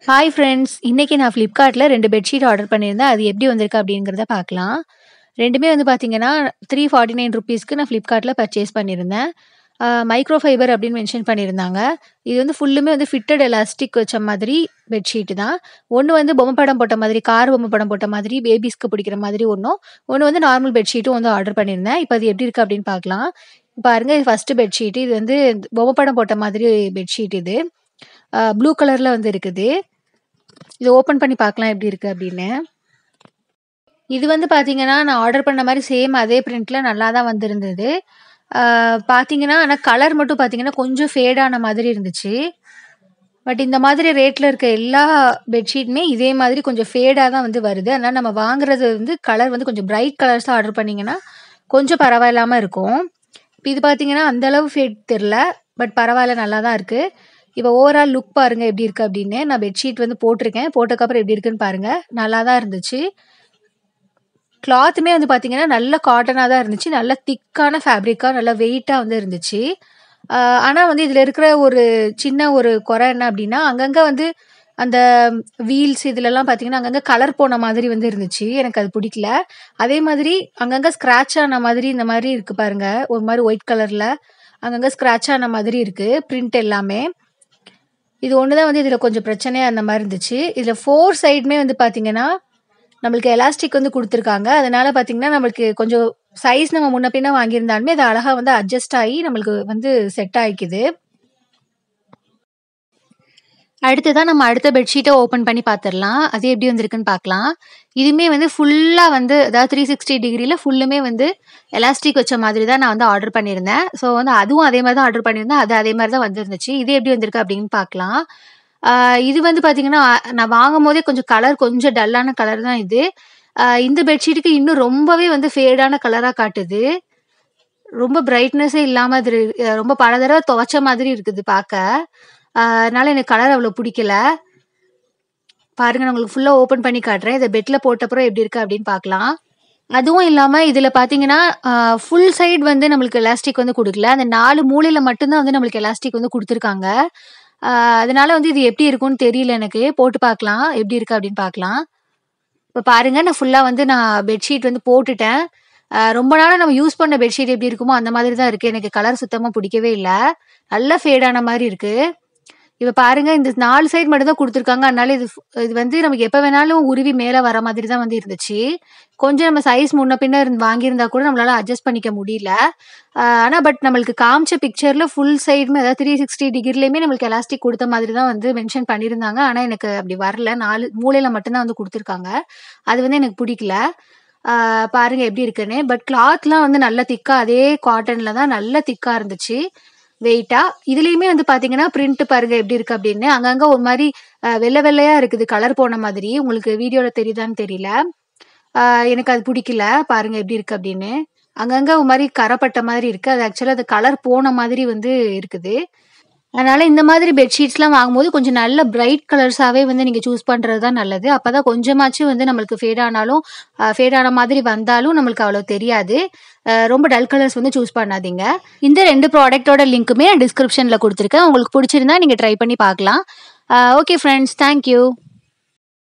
Hi friends. இன்னைக்கு நான் Flipkartல 2 bedsheet order பண்ணியிருந்தேன். அது எப்படி வந்திருக்கு அப்படிங்கிறத பார்க்கலாம். 2மே வந்து பார்த்தீங்கன்னா, ₹349க்கு நான் Flipkartல பர்ச்சேஸ் பண்ணியிருந்தேன். மைக்ரோ ஃபைபர் அப்படின்னு மென்ஷன் பண்ணியிருந்தாங்க. இது வந்து ஃபுல்லுமே வந்து ஃபிட்டட் எலாஸ்டிக் வச்ச மாதிரி பெட்ஷீட் தான். ஒண்ணு வந்து பொம்மை படம் போட்ட மாதிரி, கார் பொம்மை படம் போட்ட மாதிரி, பேபிஸ்க்கு பிடிக்கிற மாதிரி ஒண்ணும், ஒண்ணு வந்து நார்மல் பெட்ஷீட்டும் வந்து ஆர்டர் பண்ணியிருந்தேன். இப்ப அது எப்படி இருக்கு அப்படின்னு பார்க்கலாம். பாருங்க, இது ஃபர்ஸ்ட் பெட்ஷீட். இது வந்து பொம்மை படம் போட்ட மாதிரி பெட்ஷீட் இது. ப்ளூ கலர்ல வந்து இருக்குது. இத ஓப்பன் பண்ணி பார்க்கலாம் எப்படி இருக்கு அப்படின்னு. இது வந்து பார்த்தீங்கன்னா, நான் ஆர்டர் பண்ண மாரி சேம் அதே பிரிண்ட்ல நல்லா தான் வந்திருந்தது. பார்த்தீங்கன்னா, ஆனா கலர் மட்டும் பார்த்தீங்கன்னா, கொஞ்சம் ஃபேட் ஆன மாதிரி இருந்துச்சு. பட் இந்த மாதிரி ரேட்ல இருக்க எல்லா பெட்ஷீட்டுமே இதே மாதிரி கொஞ்சம் ஃபேடா தான் வந்து வருது. அதனால நம்ம வாங்குறது வந்து கலர் வந்து கொஞ்சம் பிரைட் கலர்ஸா ஆர்டர் பண்ணீங்கன்னா, கொஞ்சம் பரவாயில்லாம இருக்கும். இப்ப இது பார்த்தீங்கன்னா, அந்த அளவு ஃபேட் தெர்ல. பட் பரவால்ல, நல்லா தான் இருக்கு. இப்ப ஓவரால் லுக் பாருங்க எப்படி இருக்கு அப்படின்னு. நான் பெட்ஷீட் வந்து போட்டிருக்கேன். போட்டதுக்கப்புறம் எப்படி இருக்குன்னு பாருங்க. நல்லா தான் இருந்துச்சு. கிளாத்துமே வந்து பார்த்தீங்கன்னா, நல்ல காட்டனா தான் இருந்துச்சு. நல்ல திக்கான ஃபேப்ரிக்கா, நல்ல வெயிட்டா வந்து இருந்துச்சு. ஆனா வந்து இதுல இருக்கிற ஒரு சின்ன ஒரு குறை என்ன அப்படின்னா, அங்கங்க வந்து அந்த வீல்ஸ் இதுலலாம் பார்த்தீங்கன்னா, அங்கங்க கலர் போன மாதிரி வந்து இருந்துச்சு. எனக்கு அது பிடிக்கல. அதே மாதிரி அங்கங்க ஸ்க்ராட்ச் ஆன மாதிரி இந்த மாரி இருக்கு பாருங்க. ஒரு மாரி ஒயிட் கலர்ல அங்கங்க ஸ்க்ராட்ச் ஆன மாதிரி இருக்கு. பிரிண்ட் எல்லாமே. இது ஒண்ணு தான் வந்து இதுல கொஞ்சம் பிரச்சனையா அந்த மாரி இருந்துச்சு. இதுல 4 சைடுமே வந்து பார்த்தீங்கன்னா, நம்மளுக்கு எலாஸ்டிக் வந்து குடுத்துருக்காங்க. அதனால பார்த்தீங்கன்னா, நம்மளுக்கு கொஞ்சம் சைஸ் நம்ம முன்ன பின்ன வாங்கியிருந்தாலுமே, அது அழகா வந்து அட்ஜஸ்ட் ஆயி நம்மளுக்கு வந்து செட் ஆயிக்குது. அடுத்ததா நம்ம அடுத்த பெட்ஷீட்ட ஓப்பன் பண்ணி பார்த்துரலாம். அது எப்படி வந்திருக்குன்னு பார்க்கலாம். இதுவுமே வந்து ஃபுல்லா வந்து அதாவது 360 டிகிரில ஃபுல்லுமே வந்து எலாஸ்டிக் வச்ச மாதிரி தான் நான் வந்து ஆர்டர் பண்ணியிருந்தேன். ஸோ வந்து அதுவும் அதே மாரி தான் ஆர்டர் பண்ணியிருந்தேன். அது அதே மாரி தான் வந்திருந்துச்சு. இது எப்படி வந்திருக்கு அப்படின்னு பார்க்கலாம். இது வந்து பார்த்தீங்கன்னா, நான் வாங்கும்போதே கொஞ்சம் கலர் கொஞ்சம் டல்லான கலர் தான் இது. இந்த பெட்ஷீட்டுக்கு இன்னும் ரொம்பவே வந்து ஃபேடான கலரா காட்டுது. ரொம்ப பிரைட்னஸே இல்லாம அது ரொம்ப பல தடவ துவைச்ச மாதிரி இருக்குது பாக்க. அதனால எனக்கு கலர் அவ்வளோ பிடிக்கல. பாருங்க, நான் உங்களுக்கு ஃபுல்லா ஓப்பன் பண்ணி காட்டுறேன். இத பெட்ல போட்டப்புறம் எப்படி இருக்கு அப்படின்னு பார்க்கலாம். அதுவும் இல்லாம இதுல பார்த்தீங்கன்னா, ஃபுல் சைடு வந்து நம்மளுக்கு எலாஸ்டிக் வந்து குடுக்கல. அந்த 4 மூலையில மட்டும் தான் வந்து நம்மளுக்கு எலாஸ்டிக் வந்து குடுத்துருக்காங்க. அ அதனால வந்து இது எப்படி இருக்கும்னு தெரியல எனக்கு. போட்டு பார்க்கலாம். எப்படி இருக்கு அப்படின்னு பார்க்கலாம். இப்ப பாருங்க, நான் ஃபுல்லா வந்து பெட்ஷீட் வந்து போட்டுட்டேன். ரொம்ப நாளா நம்ம யூஸ் பண்ண பெட்ஷீட் எப்படி இருக்குமோ அந்த மாதிரி தான் இருக்கு. எனக்கு கலர் சுத்தமா பிடிக்கவே இல்ல. நல்ல ஃபேட் ஆன மாரி இருக்கு. இப்ப பாருங்க, இந்த 4 சைடு மட்டும் தான் குடுத்துருக்காங்க. அதனால இது வந்து நமக்கு எப்ப வேணாலும் உருவி மேல வர மாதிரி தான் வந்து இருந்துச்சு. கொஞ்சம் நம்ம சைஸ் முன்ன பின்ன வாங்கியிருந்தா கூட நம்மளால அட்ஜஸ்ட் பண்ணிக்க முடியல. ஆனா பட் நம்மளுக்கு காமிச்ச பிக்சர்ல ஃபுல் சைடுமே அதாவது 360 டிகிரிலயுமே நம்மளுக்கு எலாஸ்டிக் குடுத்த மாதிரி தான் வந்து மென்ஷன் பண்ணியிருந்தாங்க. ஆனா எனக்கு அப்படி வரல. 4 மூலையில மட்டும் தான் வந்து குடுத்துருக்காங்க. அது வந்து எனக்கு பிடிக்கல. பாருங்க எப்படி இருக்குன்னு. பட் கிளாத்லாம் வந்து நல்ல திக்கா அதே காட்டன்ல தான் நல்ல திக்கா இருந்துச்சு. வெயிட்டா. இதுலயுமே வந்து பார்த்தீங்கன்னா, பிரிண்ட் பாருங்க எப்படி இருக்கு அப்படின்னு. அங்கங்க ஒரு மாரி வெள்ள வெள்ளையா இருக்குது. கலர் போன மாதிரி. உங்களுக்கு வீடியோல தெரியுதான்னு தெரியல. எனக்கு அது பிடிக்கல. பாருங்க எப்படி இருக்கு அப்படின்னு. அங்கங்க ஒரு மாரி கரப்பட்ட மாதிரி இருக்கு. அது ஆக்சுவலா அது கலர் போன மாதிரி வந்து இருக்குது. அதனால இந்த மாதிரி பெட்ஷீட்ஸ்லாம் வாங்கும்போது கொஞ்சம் நல்ல பிரைட் கலர்ஸாவே வந்து நீங்க சூஸ் பண்றது தான் நல்லது. அப்பதான் கொஞ்சமாச்சும் வந்து நம்மளுக்கு ஃபேட் ஆனாலும் ஃபேட் ஆன மாதிரி வந்தாலும் நம்மளுக்கு அவ்வளோ தெரியாது. ரொம்ப டல் கலர்ஸ் வந்து சூஸ் பண்ணாதீங்க. இந்த 2 ப்ராடக்ட்டோட லிங்க்குமே நான் டிஸ்கிரிப்ஷன்ல குடுத்துருக்கேன். உங்களுக்கு புடிச்சிருந்தா நீங்க ட்ரை பண்ணி பார்க்கலாம். Okay friends. Thank you.